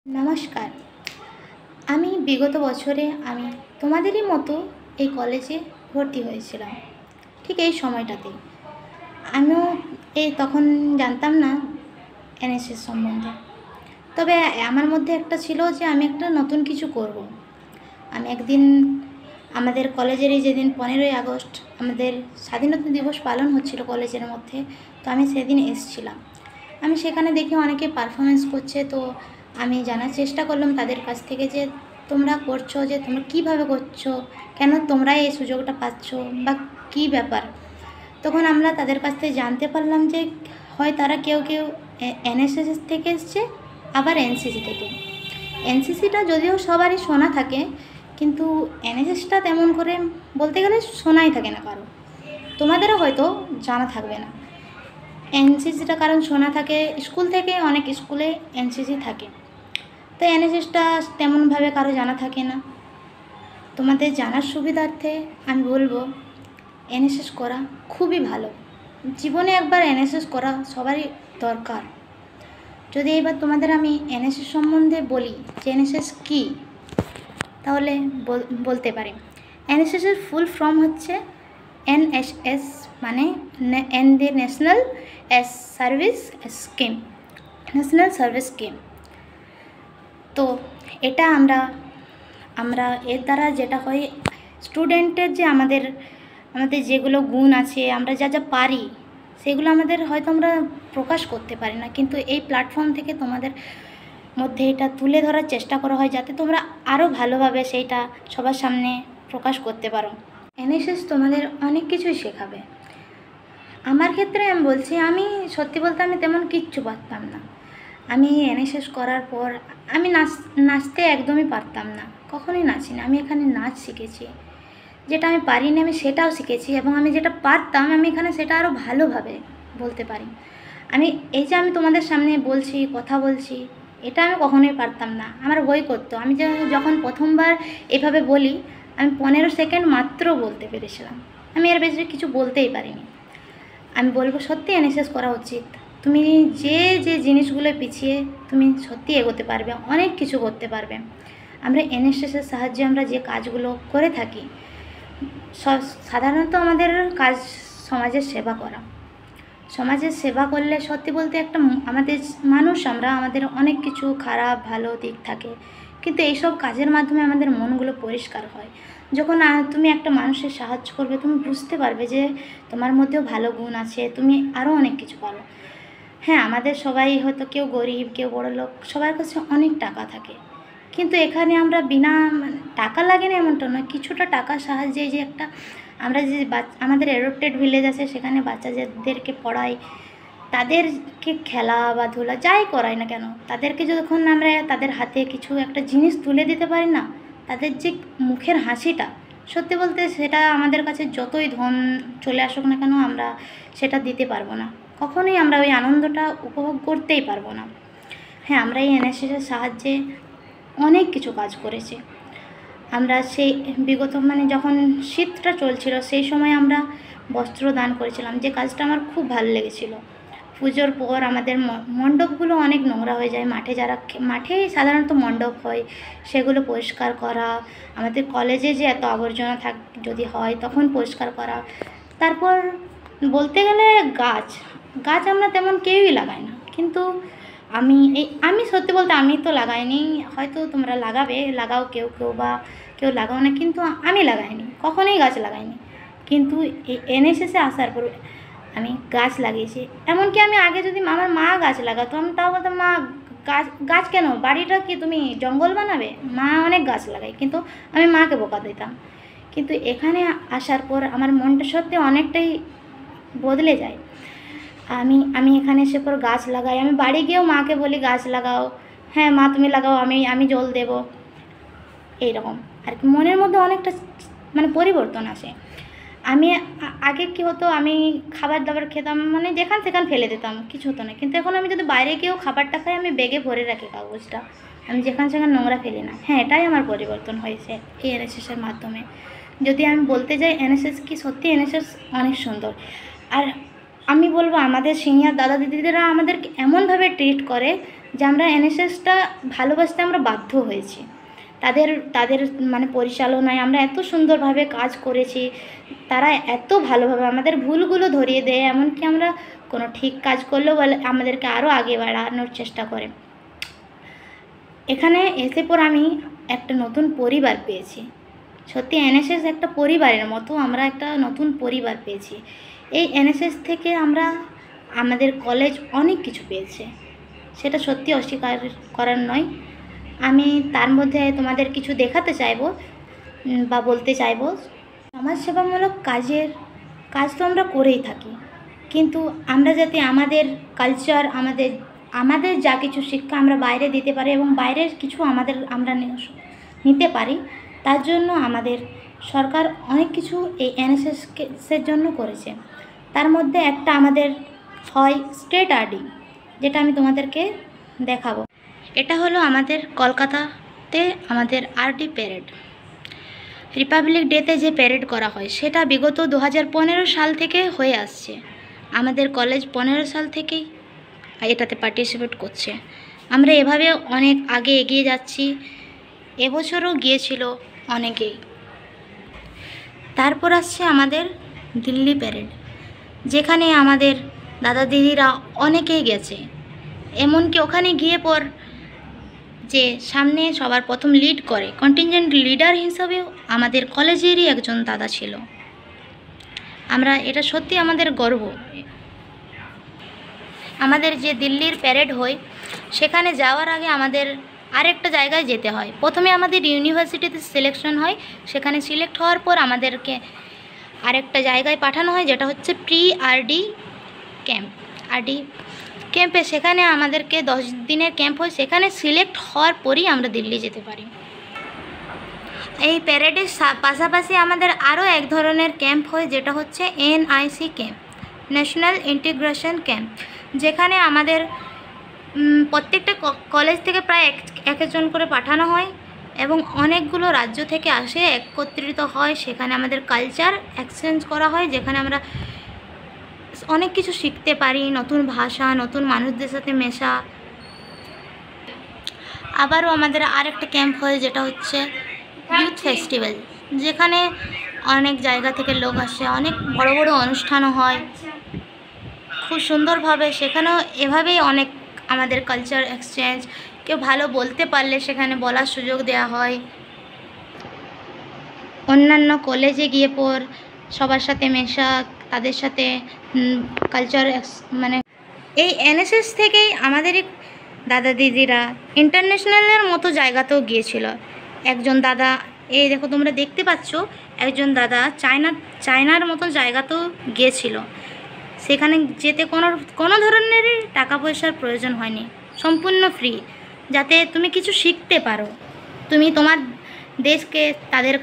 নমস্কার। আমি বিগত বছরে আমি তোমাদেরই মতো এই কলেজে ভর্তি হয়েছিলাম। ঠিক এই সময়টাতেই আমিও তখন জানতাম না এনএসএস সম্বন্ধে। তবে আমার মধ্যে একটা ছিল যে আমি একটা নতুন কিছু করব। আমি একদিন আমাদের কলেজের যেদিন 15ই আগস্ট আমাদের স্বাধীনতা দিবস পালন হচ্ছিল কলেজের মধ্যে, তো আমি সেদিন এসেছিলাম। আমি সেখানে দেখি অনেকে পারফরমেন্স করছে, তো আমি জানার চেষ্টা করলাম তাদের কাছ থেকে যে তোমরা করছো, যে তোমরা কীভাবে করছো, কেন তোমরা এই সুযোগটা পাচ্ছ বা কী ব্যাপার। তখন আমরা তাদের কাছ থেকে জানতে পারলাম যে হয় তারা কেউ কেউ এনএসএস থেকে এসছে, আবার এনসিসি থেকে। এনসিসিটা যদিও সবারই শোনা থাকে, কিন্তু এনএসএসটা তেমন করে বলতে গেলে শোনাই থাকে না কারো। তোমাদেরও হয়তো জানা থাকবে না এনসিসিটা, কারণ শোনা থাকে স্কুল থেকে, অনেক স্কুলে এনসিসি থাকে, তো এনএসএসটা তেমনভাবে কারো জানা থাকে না। তোমাদের জানার সুবিধার্থে আমি বলবো এনএসএস করা খুবই ভালো। জীবনে একবার এনএসএস করা সবারই দরকার। যদি এবার তোমাদের আমি এনএসএস সম্বন্ধে বলি যে এনএসএস কী, তাহলে বলতে পারি এনএসএসের ফুল ফর্ম হচ্ছে এনএসএস, মানে national service scheme, national service scheme. তো এটা আমরা এর দ্বারা যেটা হয়, স্টুডেন্টের যে আমাদের যেগুলো গুণ আছে, আমরা যা যা পারি সেগুলো আমাদের হয়তো আমরা প্রকাশ করতে পারি না, কিন্তু এই প্ল্যাটফর্ম থেকে তোমাদের মধ্যে এটা তুলে ধরার চেষ্টা করা হয় যাতে তোমরা আরও ভালোভাবে সেইটা সবার সামনে প্রকাশ করতে পারো। এনএসএস তোমাদের অনেক কিছুই শেখাবে। আমার ক্ষেত্রে আমি বলছি, আমি সত্যি বলতে আমি তেমন কিচ্ছু পারতাম না। আমি এনএসএস করার পর আমি নাচতে একদমই পারতাম না, কখনোই নাচিনি। আমি এখানে নাচ শিখেছি, যেটা আমি পারিনি আমি সেটাও শিখেছি, এবং আমি যেটা পারতাম আমি এখানে সেটা আরও ভালোভাবে বলতে পারি। আমি আমি তোমাদের সামনে বলছি, কথা বলছি, এটা আমি কখনোই পারতাম না, আমার বই করতো। আমি যখন প্রথমবার এভাবে বলি, আমি 15 সেকেন্ড মাত্র বলতে পেরেছিলাম, আমি এর বেশি কিছু বলতেই পারিনি। আমি বলবো সত্যি এনএসএস করা উচিত। তুমি যে জিনিসগুলো পিছিয়ে তুমি সত্যি এগোতে পারবে, অনেক কিছু করতে পারবে। আমরা এনএসএসের সাহায্যে আমরা যে কাজগুলো করে থাকি, সাধারণত আমাদের কাজ সমাজের সেবা করা। সমাজের সেবা করলে সত্যি বলতে একটা আমাদের আমাদের অনেক কিছু খারাপ ভালো দিক থাকে, কিন্তু এইসব কাজের মাধ্যমে আমাদের মনগুলো পরিষ্কার হয়। যখন তুমি একটা মানুষের সাহায্য করবে, তুমি বুঝতে পারবে যে তোমার মধ্যেও ভালো গুণ আছে, তুমি আরও অনেক কিছু পারো। হ্যাঁ, আমাদের সবাই হয়তো কেউ গরিব, কেউ বড়লোক, সবার কাছে অনেক টাকা থাকে, কিন্তু এখানে আমরা বিনা টাকা লাগে না এমনটা নয়, কিছুটা টাকার সাহায্যে যে একটা আমরা যে আমাদের অ্যাডপ্টেড ভিলেজ আছে, সেখানে বাচ্চাদেরকে পড়াই, তাদেরকে খেলা বা ধুলা যাই করাই না কেন, তাদেরকে যখন আমরা তাদের হাতে কিছু একটা জিনিস তুলে দিতে পারি না, তাদের যে মুখের হাসিটা, সত্যি বলতে সেটা আমাদের কাছে যতই ধন চলে আসুক না কেন, আমরা সেটা দিতে পারবো না, কখনোই আমরা ওই আনন্দটা উপভোগ করতেই পারবো না। হ্যাঁ, আমরা এই এনএসএসের সাহায্যে অনেক কিছু কাজ করেছি। আমরা সেই বিগত যখন শীতটা চলছিল, সেই সময় আমরা বস্ত্র দান করেছিলাম, যে কাজটা আমার খুব ভালো লেগেছিলো। পুজোর পর আমাদের মণ্ডপগুলো অনেক নোংরা হয়ে যায়, মাঠে সাধারণত মণ্ডপ হয়, সেগুলো পরিষ্কার করা, আমাদের কলেজে যে এত আবর্জনা যদি হয় তখন পরিষ্কার করা। তারপর বলতে গেলে গাছ আমরা তেমন কেউই লাগাই না, কিন্তু আমি সত্যি বলতে আমি তো লাগাইনি, হয়তো তোমরা লাগাও কেউ বা কেউ লাগাও না, কিন্তু আমি লাগাইনি, কখনোই গাছ লাগাইনি। কিন্তু এই এনএসএসে আসার পর আমি গাছ লাগিয়েছি। এমনকি আমি আগে যদি আমার মা গাছ লাগাতো, আমি তাও বলতাম, মা গাছ কেন, বাড়িটা কি তুমি জঙ্গল বানাবে? মা অনেক গাছ লাগায়, কিন্তু আমি মাকে বোকা দিতাম। কিন্তু এখানে আসার পর আমার মনটা সত্যি অনেকটাই বদলে যায়। আমি এখানে এসে পর গাছ লাগাই, আমি বাড়ি গিয়েও মাকে বলি গাছ লাগাও, হ্যাঁ মা তুমি লাগাও, আমি জল দেব, এইরকম আর কি। মনের মধ্যে অনেকটা পরিবর্তন আসে। আমি আগে কী হতো, আমি খাবার দাবার খেতাম যেখান সেখান ফেলে দিতাম, কিছু হতো না, কিন্তু এখন আমি যদি বাইরে গিয়েও খাবারটা খাই, আমি ব্যাগে ভরে রাখি কাগজটা, আমি যেখান সেখান নোংরা ফেলি না। হ্যাঁ, এটাই আমার পরিবর্তন হয়েছে এই এনএসএসের মাধ্যমে। যদি আমি বলতে যাই এনএসএস কি, সত্যি এনএসএস অনেক সুন্দর। আর আমি বলবো আমাদের সিনিয়র দাদা দিদিরা আমাদেরকে এমনভাবে ট্রিট করে যে আমরা এনএসএসটা ভালোবাসতে আমরা বাধ্য হয়েছি। তাদের তাদের মানে পরিচালনায় আমরা এত সুন্দরভাবে কাজ করেছি, তারা এত ভালোভাবে আমাদের ভুলগুলো ধরিয়ে দেয়, এমনকি আমরা কোনো ঠিক কাজ করলেও বলে আমাদেরকে আরও আগে বাড়ানোর চেষ্টা করে। এখানে এসে পর আমি একটা নতুন পরিবার পেয়েছি। সত্যি এনএসএস একটা পরিবারের মতো, আমরা একটা নতুন পরিবার পেয়েছি। এই এনএসএস থেকে আমরা আমাদের কলেজ অনেক কিছু পেয়েছে, সেটা সত্যি অস্বীকার করার নয়। আমি তার মধ্যে তোমাদের কিছু দেখাতে চাইবো বা বলতে চাইবো। সমাজসেবামূলক কাজ তো আমরা করেই থাকি, কিন্তু আমরা যাতে আমাদের কালচার, আমাদের যা কিছু শিক্ষা আমরা বাইরে দিতে পারি এবং বাইরের কিছু আমরা নিতে পারি, তার জন্য আমাদের সরকার অনেক কিছু এই এনএসএসের জন্য করেছে। তার মধ্যে একটা আমাদের হয় স্টেট আরডি, যেটা আমি তোমাদেরকে দেখাবো। এটা হলো আমাদের কলকাতাতে আমাদের আরডি প্যারেড। রিপাবলিক ডেতে যে প্যারেড করা হয় সেটা বিগত 2015 সাল থেকে হয়ে আসছে। আমাদের কলেজ 15 সাল থেকেই এটাতে পার্টিসিপেট করছে। আমরা এভাবে অনেক আগে এগিয়ে যাচ্ছি। এবছরও গিয়েছিল অনেকেই। তারপর আসছে আমাদের দিল্লি প্যারেড, যেখানে আমাদের দাদা দিদিরা অনেকেই গেছে। এমনকি ওখানে গিয়ে পর যে সামনে সবার প্রথম লিড করে কন্টিনজেন্ট লিডার হিসাবেও আমাদের কলেজেরই একজন দাদা ছিল। এটা সত্যি আমাদের গর্ব। আমাদের যে দিল্লির প্যারেড হয় সেখানে যাওয়ার আগে আমাদের আরেকটা জায়গায় যেতে হয়। প্রথমে আমাদের ইউনিভার্সিটিতে সিলেকশন হয়, সেখানে সিলেক্ট হওয়ার পর আমাদেরকে আরেকটা জায়গায় পাঠানো হয়, যেটা হচ্ছে প্রি আরডি ক্যাম্পে। সেখানে আমাদেরকে 10 দিনের ক্যাম্প হয়, সেখানে সিলেক্ট হওয়ার পরই আমরা দিল্লি যেতে পারি। এই প্যারেডের পাশাপাশি আমাদের আরও এক ধরনের ক্যাম্প হয়, যেটা হচ্ছে NIC camp, national integration camp, যেখানে আমাদের প্রত্যেকটা কলেজ থেকে প্রায় একজন করে পাঠানো হয় এবং অনেকগুলো রাজ্য থেকে আসে, একত্রিত হয়। সেখানে আমাদের কালচার এক্সচেঞ্জ করা হয়, যেখানে আমরা অনেক কিছু শিখতে পারি, নতুন ভাষা, নতুন মানুষদের সাথে মেশা। আবারও আমাদের আরেকটা ক্যাম্প হয়, যেটা হচ্ছে ইউথ ফেস্টিভ্যাল, যেখানে অনেক জায়গা থেকে লোক আসে, অনেক বড় বড় অনুষ্ঠানও হয় খুব সুন্দরভাবে। সেখানেও এভাবেই অনেক আমাদের কালচার এক্সচেঞ্জ, কেউ ভালো বলতে পারলে সেখানে বলার সুযোগ দেওয়া হয়। অন্যান্য কলেজে গিয়ে পর সবার সাথে মেশা, তাদের সাথে কালচার এই এনএসএস থেকেই আমাদের দাদা দিদিরা ইন্টারন্যাশনালের মতো জায়গাতেও গিয়েছিল। একজন দাদা, এই দেখো তোমরা দেখতে পাচ্ছ, একজন দাদা চায়নার মতো জায়গাতেও গিয়েছিল। সেখানে যেতে কোনো ধরনের টাকা পয়সার প্রয়োজন হয়নি, সম্পূর্ণ ফ্রি, যাতে তুমি কিছু শিখতে পারো, তুমি তোমার দেশকে তাদের কাছে